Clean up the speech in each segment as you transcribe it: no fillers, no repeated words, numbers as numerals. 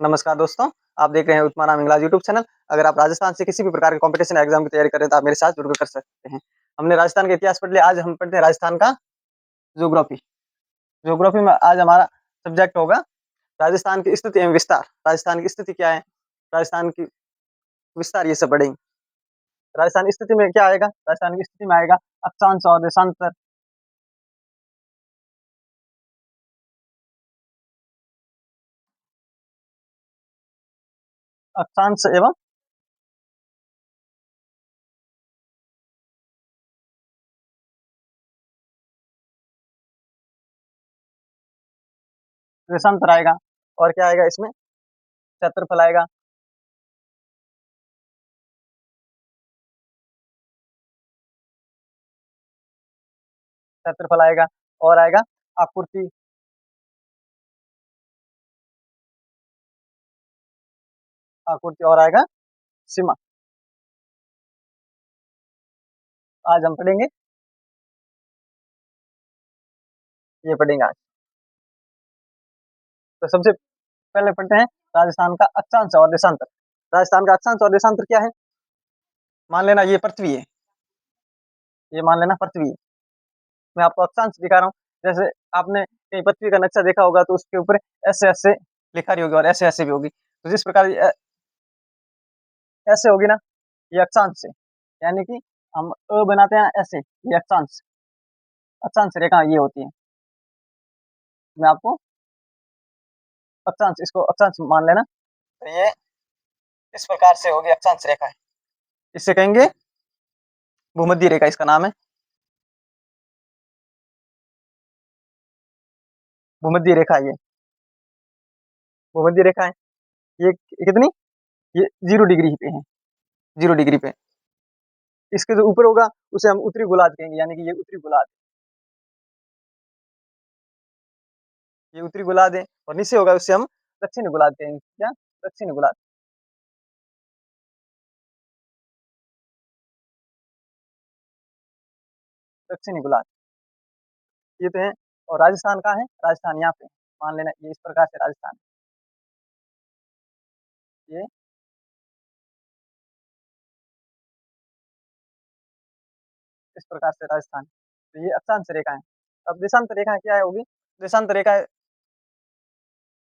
नमस्कार दोस्तों, आप देख रहे हैं उस्मानाम इंगलाज यूट्यूब चैनल। अगर आप राजस्थान से किसी भी प्रकार के कॉम्पिटिशन या एग्ज़ाम की तैयारी कर रहे हैं, तो आप मेरे साथ जुड़कर कर सकते हैं। हमने राजस्थान का इतिहास पढ़ लिया, आज हम पढ़ते हैं राजस्थान का ज्योग्राफी। ज्योग्राफी में आज हमारा सब्जेक्ट होगा राजस्थान की स्थिति एवं विस्तार। राजस्थान की स्थिति क्या है? राजस्थान की विस्तार ये सब पढ़ेंगे। राजस्थान की स्थिति में क्या आएगा? राजस्थान की स्थिति में आएगा अक्षांश और देशांतर। अक्षांश एवं देशांतर आएगा और क्या आएगा इसमें? क्षेत्रफल आएगा। क्षेत्रफल आएगा और आएगा आपूर्ति। आपूर्ति और आएगा सीमा। आज हम पढ़ेंगे, ये पढ़ेंगे आज। तो सबसे पहले पढ़ते हैं राजस्थान का अक्षांश और देशांतर। राजस्थान का अक्षांश और देशांतर क्या है? मान लेना ये पृथ्वी है, ये मान लेना पृथ्वी है। मैं आपको अक्षांश दिखा रहा हूँ। जैसे आपने कहीं पृथ्वी का नक्शा देखा होगा, तो उसके ऊपर ऐसे ऐसे लिखा रही होगी और ऐसे ऐसे भी होगी। तो जिस प्रकार ऐसे होगी ना, ये अक्षांश है। यानी कि हम बनाते हैं ऐसे, ये अक्षांश। अक्षांश रेखा ये होती है। मैं आपको अक्षांश, इसको अक्षांश मान लेना। तो ये इस प्रकार से होगी अक्षांश रेखा है। इससे कहेंगे भूमध्य रेखा, इसका नाम है भूमध्य रेखा। ये भूमध्य रेखा है। ये कितनी? ये 0 डिग्री पे है, 0 डिग्री पे। इसके जो ऊपर होगा उसे हम उत्तरी गोलार्ध कहेंगे, यानी कि ये उत्तरी गोलार्ध, ये उत्तरी गोलार्ध है। और नीचे होगा उसे हम दक्षिणी गोलार्ध कहेंगे। क्या? दक्षिणी गोलार्ध। दक्षिणी गोलार्ध ये तो है। और राजस्थान कहाँ है? राजस्थान यहाँ पे, मान लेना ये इस प्रकार से राजस्थान, ये इस प्रकार से राजस्थान। तो ये अक्षांश रेखा है। अब देशांतर रेखा क्या है होगी? देशांतर रेखा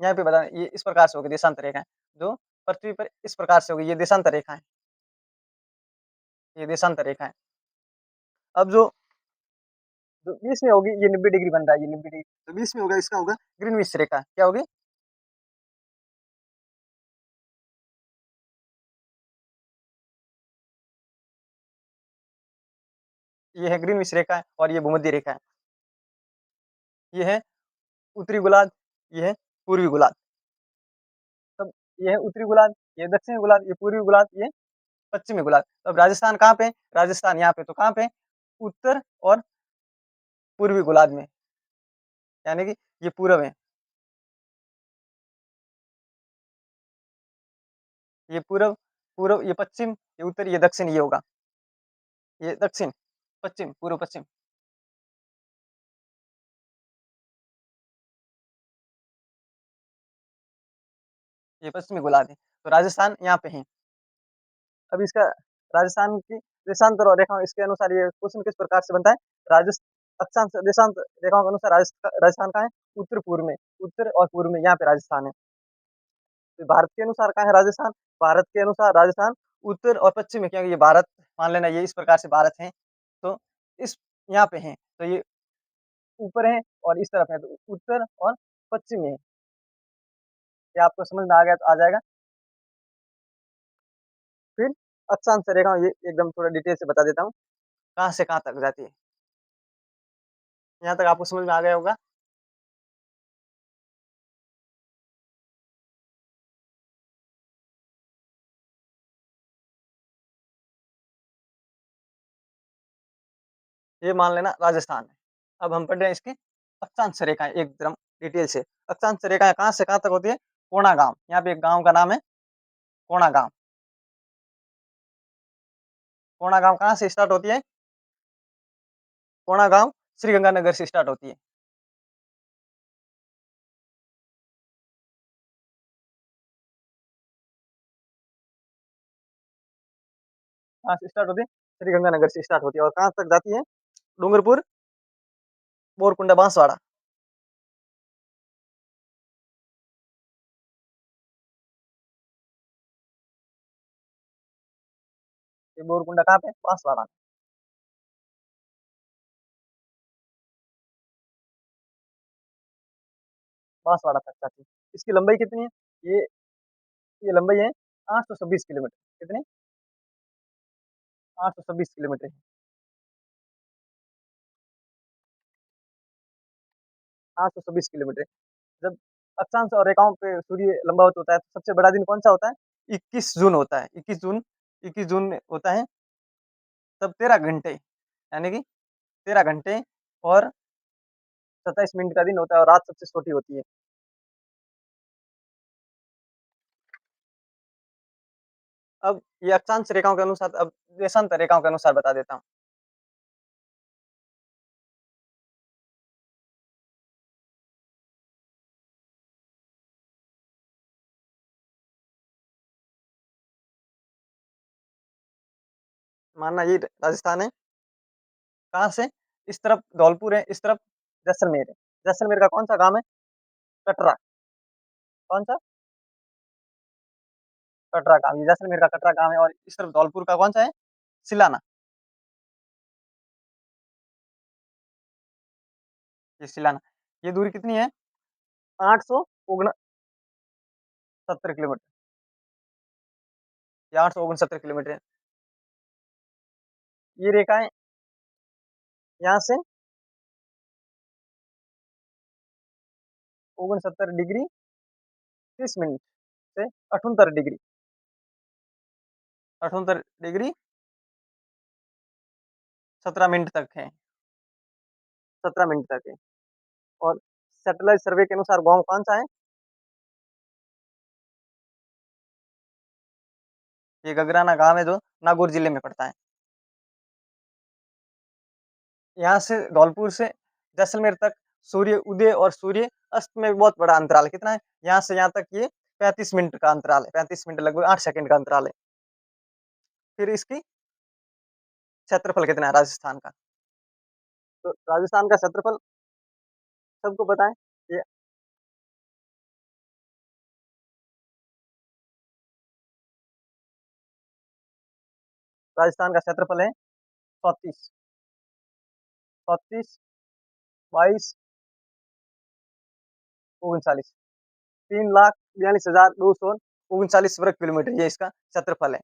यहाँ पे बता, ये इस प्रकार से होगी देशांतर रेखा, जो पृथ्वी पर इस प्रकार से होगी, ये देशांतर रेखा है। ये देशांतर रेखा है। अब जो बीच में होगी, ये 90 डिग्री बन रहा है, ये 90 डिग्री। तो बीच में होगा, इसका होगा ग्रीनविच रेखा। क्या होगी? ये है ग्रीनविच रेखा है और ये भूमध्य रेखा है। ये है उत्तरी गोलार्ध, ये है पूर्वी गोलार्ध। तब ये है उत्तरी गोलार्ध, ये दक्षिणी गोलार्ध, ये पूर्वी गोलार्ध, ये पश्चिमी गोलार्ध। अब राजस्थान कहाँ पे? राजस्थान यहाँ पे, तो कहाँ पे? उत्तर और पूर्वी गोलार्ध में, यानी कि ये पूरब है, ये पूरब, पूरब ये पश्चिम, ये उत्तर, ये दक्षिण, ये होगा ये दक्षिण, पश्चिम, पूर्व पश्चिम, ये पश्चिमी गोलार्ध है। तो राजस्थान यहाँ पे है। अब इसका राजस्थान की देशांतर और रेखाओं, इसके अनुसार ये क्वेश्चन किस प्रकार से बनता है? राजस्थ अक्षांश देशांत रेखाओं के अनुसार राजस्थान कहाँ है? उत्तर पूर्व में, उत्तर और पूर्व में यहाँ पे राजस्थान है। तो भारत के अनुसार कहाँ है राजस्थान? भारत के अनुसार राजस्थान उत्तर और पश्चिम में, क्योंकि ये भारत, मान लेना ये इस प्रकार से भारत है। तो इस यहाँ पे है, तो ये ऊपर है और इस तरफ है, तो उत्तर और पश्चिम में है। क्या आपको समझ में आ गया? तो आ जाएगा। फिर अक्षांश रेखा ये एकदम थोड़ा डिटेल से बता देता हूँ, कहाँ से कहाँ तक जाती है। यहाँ तक आपको समझ में आ गया होगा। ये मान लेना राजस्थान है। अब हम पढ़ रहे हैं इसकी अक्षांश रेखाएँ एकदम डिटेल से। अक्षांश रेखाएँ कहाँ से कहाँ तक होती है? कोणा गाँव, यहाँ पे एक गाँव का नाम है कोणा गाँव। कोणा गाँव कहाँ से स्टार्ट होती है? कोणा गाँव श्रीगंगानगर से स्टार्ट होती है। कहाँ से स्टार्ट होती है? श्रीगंगानगर से स्टार्ट होती है और कहाँ तक जाती है? डूंगरपुर, बोरकुंडा, बांसवाड़ा। ये बोरकुंडा कहाँ पे? बांसवाड़ा, बांसवाड़ा तक जाती है। इसकी लंबाई कितनी है? ये ये लंबाई है 826 किलोमीटर। कितनी? 826 किलोमीटर है। 826 किलोमीटर। जब अक्षांश और रेखाओं पे सूर्य लंबवत होता है, तो सबसे बड़ा दिन कौन-सा होता है? 21 जून होता है। 21 जून होता है, तब 13 घंटे, यानी कि 13 घंटे और 27 मिनट का दिन होता है और रात सबसे छोटी होती है। अब ये अक्षांश रेखाओं के अनुसार, अब देशांतर रेखाओं के अनुसार बता देता हूँ। मानना ये राजस्थान है, कहाँ से? इस तरफ धौलपुर है, इस तरफ जैसलमेर है। जैसलमेर का कौन-सा गाँव है? कटरा। कौन-सा? कटरा गाँव। ये जैसलमेर का कटरा गाँव है और इस तरफ धौलपुर का कौन-सा है? सिलाना। ये सिलाना। ये दूरी कितनी है? 869 किलोमीटर। ये 869 किलोमीटर है। ये रेखाएँ यहाँ से 69 डिग्री 30 मिनट से 78 डिग्री, 78 डिग्री 17 मिनट तक है, 17 मिनट तक है। और सैटेलाइट सर्वे के अनुसार गाँव कौन-सा है? ये गगराना गाँव है जो नागौर जिले में पड़ता है। यहाँ से धौलपुर से जैसलमेर तक सूर्य उदय और सूर्य अस्त में बहुत बड़ा अंतराल है। कितना है? यहाँ से यहाँ तक ये 35 मिनट का अंतराल है। 35 मिनट लगभग 8 सेकंड का अंतराल है। फिर इसकी क्षेत्रफल कितना है राजस्थान का? तो राजस्थान का क्षेत्रफल सबको पता है। ये राजस्थान का क्षेत्रफल है 34, 34, 22, 39, 3,42,239 वर्ग किलोमीटर, ये इसका क्षेत्रफल है।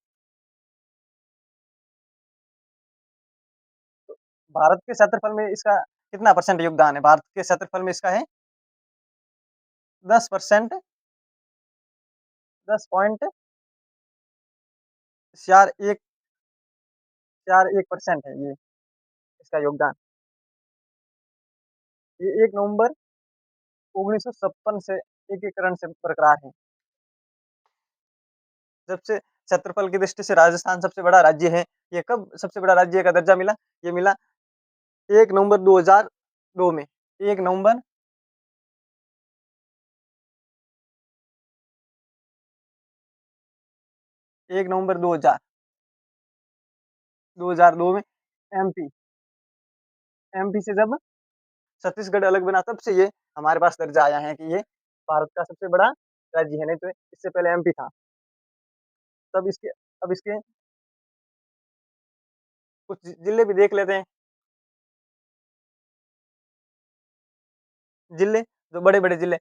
भारत के क्षेत्रफल में इसका कितना परसेंट योगदान है? भारत के क्षेत्रफल में इसका है 10%, 10.41% है ये इसका योगदान। ये 1 नवंबर 1956 से एकीकरण से बरकरार है। जब से क्षेत्रफल की दृष्टि से राजस्थान सबसे बड़ा राज्य है। ये कब सबसे बड़ा राज्य का दर्जा मिला? ये मिला 1 नवंबर 2002 में। 1 नवंबर 1 नवंबर 2002 में एमपी एमपी से जब छत्तीसगढ़ अलग बना, तब से ये हमारे पास दर्जा आया है कि ये भारत का सबसे बड़ा राज्य है, नहीं तो इससे पहले एमपी था। तब इसके अब इसके कुछ जिले भी देख लेते हैं। जिले, जो बड़े-बड़े जिले,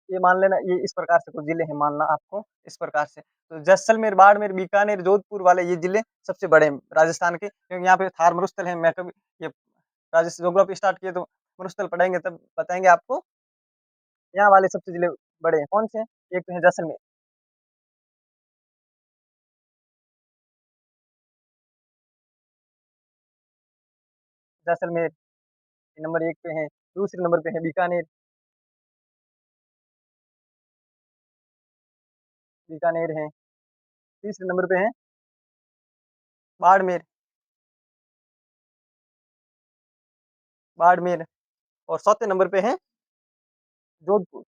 ये मान लेना, ये इस प्रकार से कुछ जिले हैं, मानना आपको इस प्रकार से। तो जैसलमेर, बाड़मेर, बीकानेर, जोधपुर वाले ये जिले सबसे बड़े हैं राजस्थान के, क्योंकि यहाँ पे थार मरुस्थल है। मैं कभी ये ज्योग्राफी स्टार्ट किए तो मरुस्थल पढ़ेंगे तब बताएँगे आपको। यहाँ वाले सबसे जिले बड़े हैं, कौन से हैं? एक तो है जैसलमेर, जैसलमेर नंबर 1 पे है, दूसरे नंबर पे है बीकानेर, बीकानेर है, तीसरे नंबर पे है बाड़मेर, बाड़मेर और चौथे नंबर पे है जोधपुर,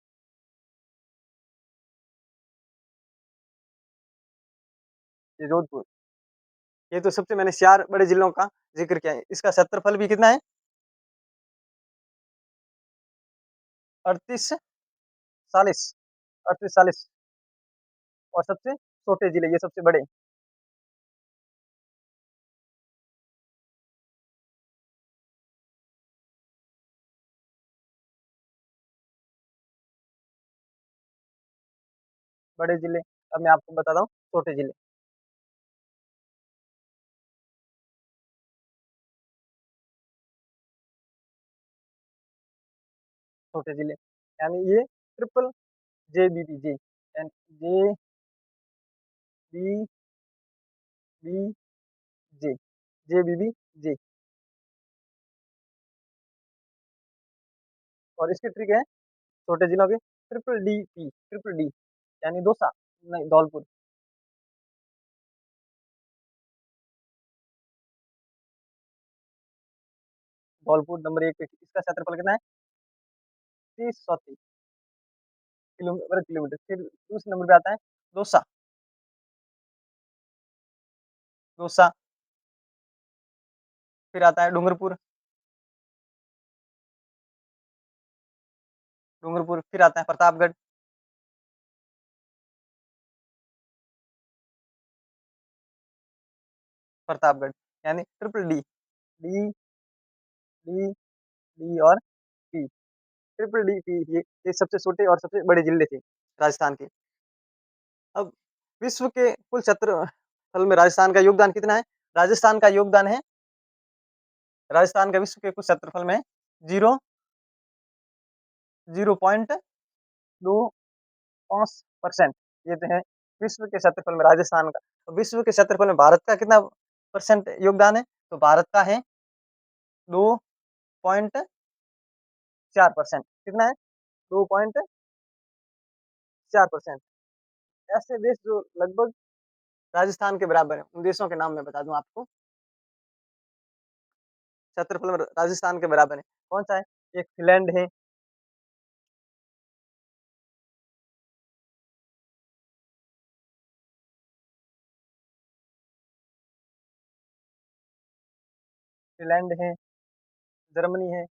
ये जोधपुर। ये तो सबसे मैंने 4 बड़े जिलों का ज़िक्र किया है। इसका क्षेत्रफल भी कितना है? 38 40 38-40 और सबसे छोटे जिले ये सबसे बड़े, बड़े जिले अब मैं आपको बताता हूँ छोटे जिले। छोटे जिले, यानी ये ट्रिपल जेबीबी एंड जेबीबी जेबीबी जे और इसकी ट्रिक है छोटे जिलों की ट्रिपल डी यानी दौसा नहीं धौलपुर, धौलपुर नंबर 1 पे इसका क्षेत्रफल कितना है? 30 वर्ग किलोमीटर। फिर दूसरे नंबर पे आता है दौसा, दौसा, फिर आता है डूंगरपुर, डूंगरपुर, फिर आता है प्रतापगढ़, प्रतापगढ़, यानी triple D, D, D, D और पी, ट्रिपल डी, पी ये सबसे छोटे और सबसे बड़े जिले थे राजस्थान के। अब विश्व के कुल क्षेत्रफल में राजस्थान का योगदान कितना है? राजस्थान का योगदान है राजस्थान का विश्व के कुल क्षेत्रफल में 0 0.25% ये तो है विश्व के क्षेत्रफल में राजस्थान का। तो विश्व के क्षेत्रफल में भारत का कितना परसेंट योगदान है? तो भारत का है 2.4%। कितना है? 2.4%। ऐसे देश जो लगभग राजस्थान के बराबर है, उन देशों के नाम मैं बता दूं आपको, क्षेत्रफल में राजस्थान के बराबर है। कौन सा है? एक फिनलैंड है, फिनलैंड है, जर्मनी है,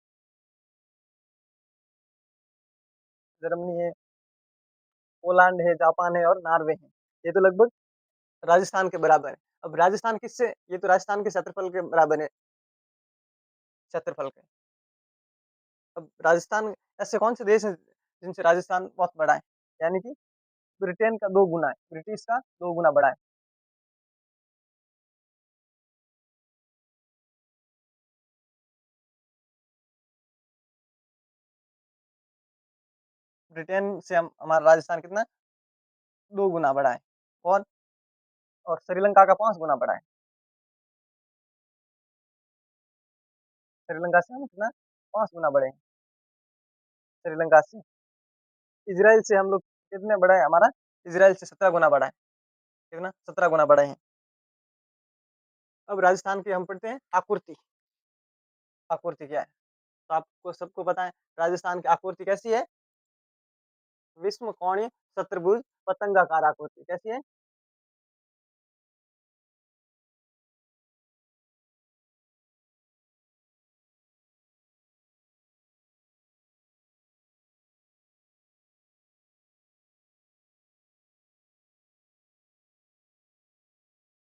जर्मनी है, पोलैंड है, जापान है और नॉर्वे है। ये तो लगभग राजस्थान के बराबर है। अब राजस्थान किससे ये तो राजस्थान के क्षेत्रफल के बराबर है, क्षेत्रफल के। अब राजस्थान ऐसे कौन से देश हैं जिनसे राजस्थान बहुत बड़ा है? यानी कि ब्रिटेन का 2 गुना है, ब्रिटिश का 2 गुना बड़ा है। ब्रिटेन से हम हमारा राजस्थान कितना 2 गुना बड़ा है। और श्रीलंका का 5 गुना बड़ा है। श्रीलंका से हम कितना 5 गुना बड़े हैं, श्रीलंका से। इज़राइल से हम लोग कितने बड़ा है हमारा? इज़राइल से 17 गुना बड़ा है। कितना? 17 गुना बड़े हैं। अब राजस्थान की हम पढ़ते हैं आकृति। आकृति क्या है? तो आपको सबको पता है राजस्थान की आकृति कैसी है? विषम कोणीय चतुर्भुज पतंगाकार आकृति कैसी है?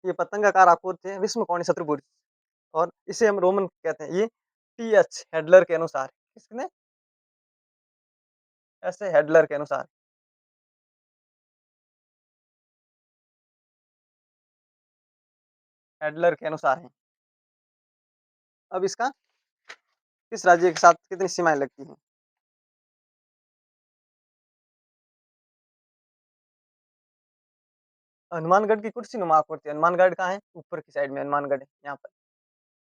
ये पतंगाकार आकृति है विषम कोणीय चतुर्भुज और इसे हम रोमन कहते हैं। ये टीएच हेडलर के अनुसार किसने? ऐसे हेडलर के अनुसार हेडलर के अनुसार है। अब इसका किस राज्य के साथ कितनी सीमाएँ लगती हैं? हनुमानगढ़ की कुर्सीनुमा आकृति, हनुमानगढ़ कहाँ है? ऊपर की साइड में हनुमानगढ़ है, यहाँ पर।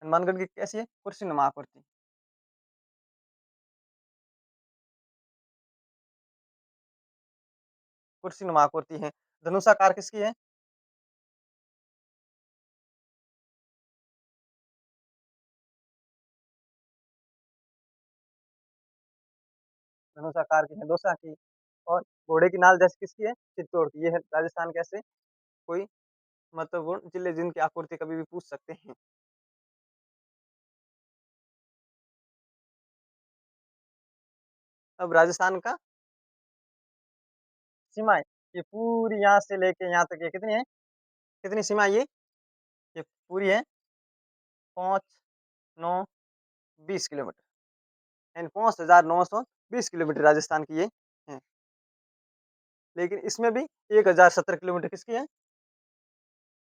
हनुमानगढ़ की कैसी है? कुर्सीनुमा आकृति, कुर्सीनुमा आकृति है। धनुषाकार किसकी है? धनुषाकार की है दोसा की और घोड़े की नाल जैसे किसकी है? चित्तौड़ की। ये है राजस्थान के ऐसे कोई महत्वपूर्ण जिले जिनकी आपूर्ति कभी भी पूछ सकते हैं। अब राजस्थान का सीमाएँ, ये पूरी यहाँ से लेके यहाँ तक ये कितनी है? कितनी सीमा ये पूरी है 5, 9, 20 किलोमीटर, यानी 5,920 किलोमीटर राजस्थान की ये है। लेकिन इसमें भी 1017 किलोमीटर किसकी है?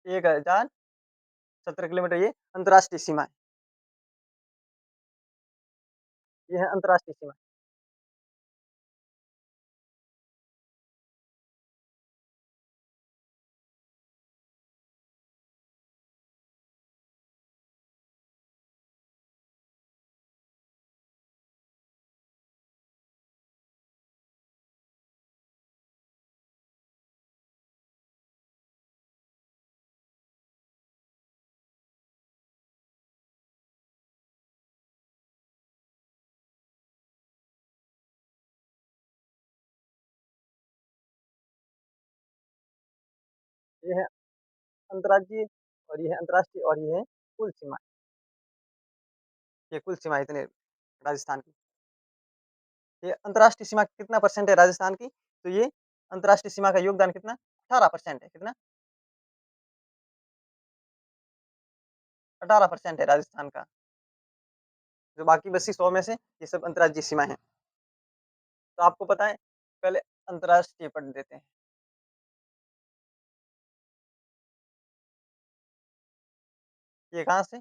1017 किलोमीटर ये अंतर्राष्ट्रीय सीमा है। ये है अंतर्राष्ट्रीय सीमा। ये है अंतर्राज्यीय और ये है अंतर्राष्ट्रीय और ये है कुल सीमा। ये कुल सीमा इतने राजस्थान की। ये अंतर्राष्ट्रीय सीमा कितना परसेंट है राजस्थान की? तो ये अंतर्राष्ट्रीय सीमा का योगदान कितना? 18% है। कितना? 18% है राजस्थान का। जो बाकी बची 100 में से ये सब अंतर्राज्यीय सीमा है। तो आपको पता है पहले अंतर्राष्ट्रीय पढ़ लेते हैं। ये कहाँ से?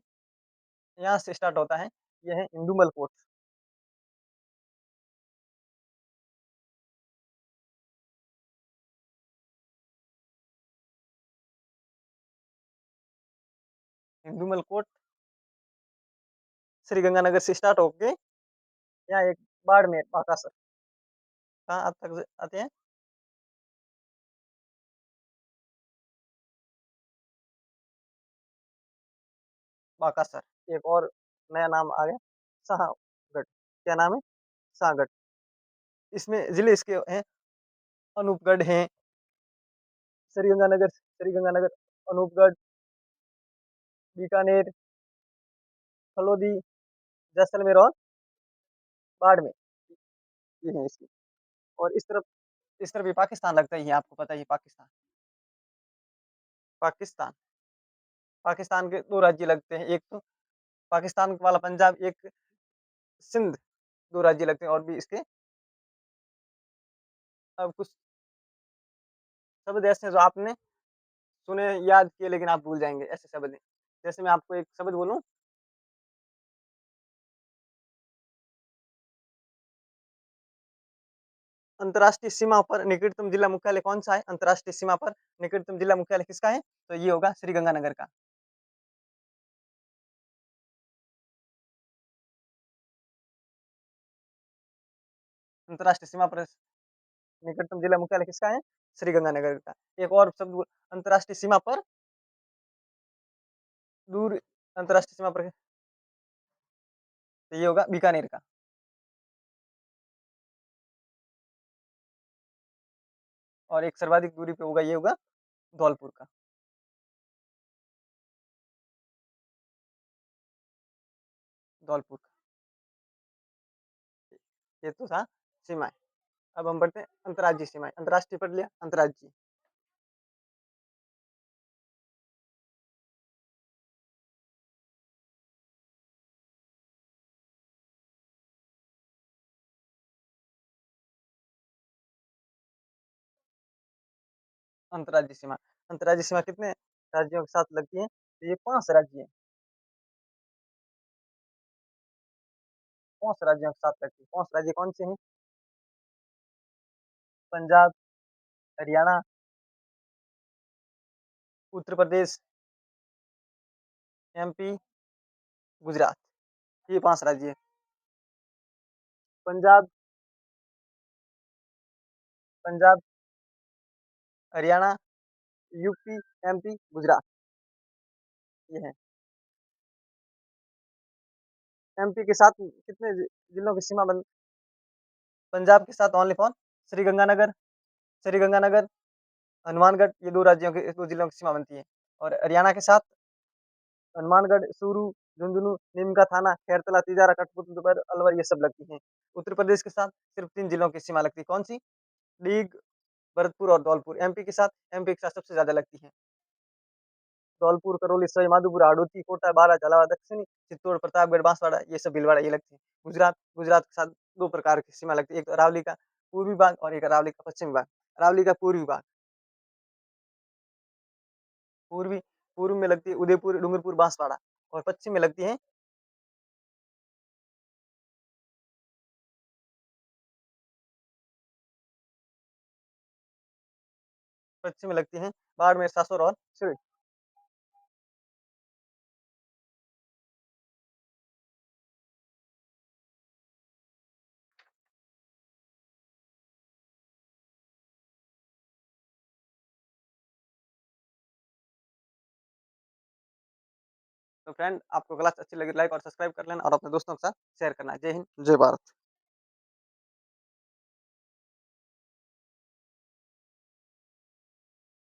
यहाँ से स्टार्ट होता है। ये है इंदुमल कोट। इंदुमल कोट श्रीगंगानगर से स्टार्ट होके यहाँ एक बाड़मेर, बाकासर कहाँ तक आते हैं? बाकासर। एक और नया नाम आ गया शाहगढ़। क्या नाम है? शाहगढ़। इसमें जिले इसके हैं अनूपगढ़ हैं, श्रीगंगानगर, अनूपगढ़, बीकानेर, फलोदी, जैसलमेर और बाड़मेर ये हैं इसकी। और इस तरफ भी पाकिस्तान लगता ही है, आपको पता ही है पाकिस्तान। पाकिस्तान पाकिस्तान के 2 राज्य लगते हैं, एक तो पाकिस्तान वाला पंजाब, एक सिंध, 2 राज्य लगते हैं और भी इसके अब कुछ शब्द ऐसे हैं जो आपने सुने, याद किए लेकिन आप भूल जाएँगे, ऐसे शब्द हैं। जैसे मैं आपको एक शब्द बोलूँ, अंतर्राष्ट्रीय सीमा पर निकटतम जिला मुख्यालय कौन-सा है? अंतर्राष्ट्रीय सीमा पर निकटतम जिला मुख्यालय किसका है? तो ये होगा श्रीगंगानगर का। अंतर्राष्ट्रीय सीमा पर निकटतम जिला मुख्यालय किसका है? श्रीगंगानगर का। एक और शब्द अंतर्राष्ट्रीय सीमा पर दूर अंतर्राष्ट्रीय सीमा पर तो ये होगा बीकानेर का। और एक सर्वाधिक दूरी पे होगा, ये होगा धौलपुर का। धौलपुर का। ये तो था सीमाएँ। अब हम बढ़ते हैं अंतर्राज्यीय सीमाएँ। अंतर्राष्ट्रीय पढ़ लिया, अंतर्राज्यीय। अंतर्राज्यीय सीमा। अंतर्राज्यीय सीमा कितने राज्यों के साथ लगती है? तो ये 5 राज्य हैं। 5 राज्यों के साथ लगती है। 5 राज्य कौन से हैं? पंजाब, हरियाणा, उत्तर प्रदेश, एमपी, गुजरात। ये 5 राज्य हैं। पंजाब पंजाब, हरियाणा, यूपी, एमपी, गुजरात ये हैं। एमपी के साथ कितने जिलों की सीमा बन पंजाब के साथ ओनली फॉर श्रीगंगानगर, हनुमानगढ़, ये 2 राज्यों की 2 जिलों की सीमा बनती है। और हरियाणा के साथ हनुमानगढ़, चूरू, झुंझुनू, नीमका थाना, खैरतला, तिजारा, कठपुतली, अलवर ये सब लगती हैं। उत्तर प्रदेश के साथ सिर्फ 3 जिलों की सीमा लगती है, कौन-सी? लीग, भरतपुर और धौलपुर। एमपी के साथ सबसे ज़्यादा लगती हैं। धौलपुर, करौली, सवाईमाधोपुर, हाड़ौती, कोटा, बारा, झालावाड़, दक्षिणी, चित्तौड़, प्रतापगढ़, बांसवाड़ा ये सब भीलवाड़ा ये लगती हैं। गुजरात के साथ 2 प्रकार की सीमा लगती है, एक तो अरावली का पूर्वी भाग और एक अरावली का पश्चिमी भाग। अरावली का पूर्वी भाग, पूर्वी पूर्व में लगती है उदयपुर, डूंगरपुर, बांसवाड़ा और पश्चिम में लगती है बाड़मेर, सासौर और सिवनी। तो फ्रेंड आपको क्लास अच्छी लगी लाइक और सब्सक्राइब कर लेना और अपने दोस्तों के साथ शेयर करना। जय हिंद, जय भारत।